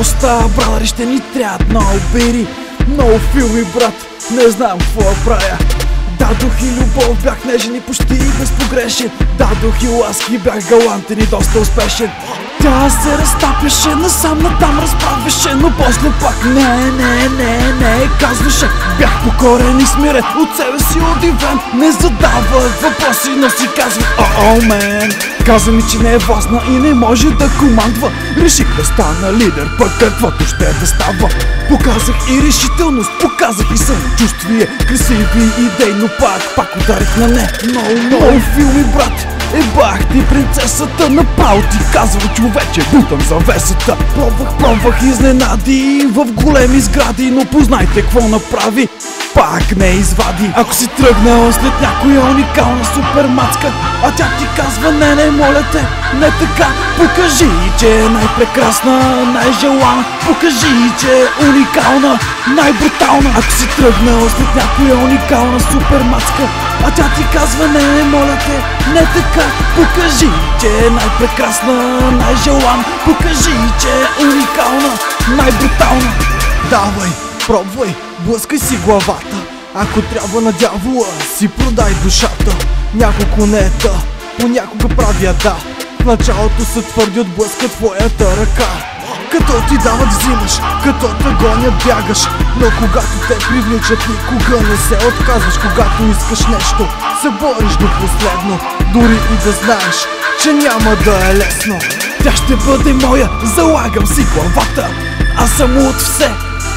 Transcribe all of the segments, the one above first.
Доста брадъри ще ни трябват, много бири, много филми, брат, не знам какво да правя. Дадох и любов, бях нежен и почти безпогрешен. Дадох и ласки, бях галантен и доста успешен. Тя се разтапяше, насам натам разправяше, но после пак не казваше. Бях покорен и смирен, от себе си удивен. Не задавах въпроси, но си казвах мен. Каза ми, че не е властна и не може да командва. Реших да стана лидер, пък каквото ще да става. Показах и решителност, показах и самочувствие, красиви идеи, но пак ударих на не. Много филми, брат, бах ти принцесата, направо ти казвам, човече, бутам завесата. Пробвах изненади в големи сгради, но познайте какво направи, пак не извади. Ако си тръгнал след някоя уникална супермацка, а тя ти казва не, моля те, не така. Покажи, че е най-прекрасна, най-желана. Покажи, че е уникална, най-брутална. Ако си тръгнал след някоя уникална супермацка, а тя ти казва не, моля те, не така. Покажи, че е най-прекрасна, най-желана. Покажи, че е уникална, най-брутална. Давай, пробвай, блъскай си главата. Ако трябва на дявола, си продай душата. Няколко нета, понякога правя да. В началото се твърди, отблъска твоята ръка. Като ти дават взимаш, като те гонят бягаш. Но когато те привличат, никога не се отказваш. Когато искаш нещо, се бориш до последно. Дори и да знаеш, че няма да е лесно. Тя ще бъде моя, залагам си главата. Аз съм от все,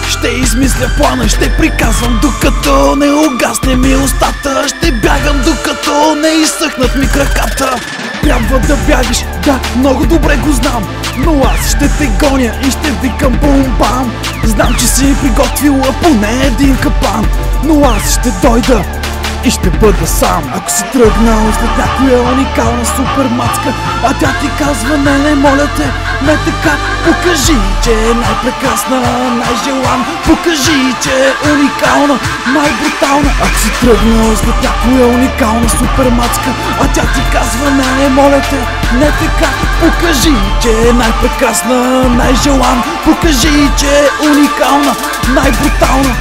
ще измисля плана, ще приказвам докато не угасне ми устата. Ще бягам докато не изсъхнат ми краката. Трябва да бягаш, да, много добре го знам, но аз ще те гоня и ще викам бум-бам. Знам, че си приготвила поне един капан, но аз ще дойда и ще бъда сам. Ако си тръгнал след някоя уникална супермацка, а тя ти казва не, моля те, не така. Покажи, че е най-прекрасна, най-желана. Покажи, че е уникална, най-брутална. Ако си тръгнал след някоя уникална супермацка, а тя ти казва не, моля те, не така. Покажи, че е най-прекрасна, най-желана. Покажи, че е уникална, най-брутална.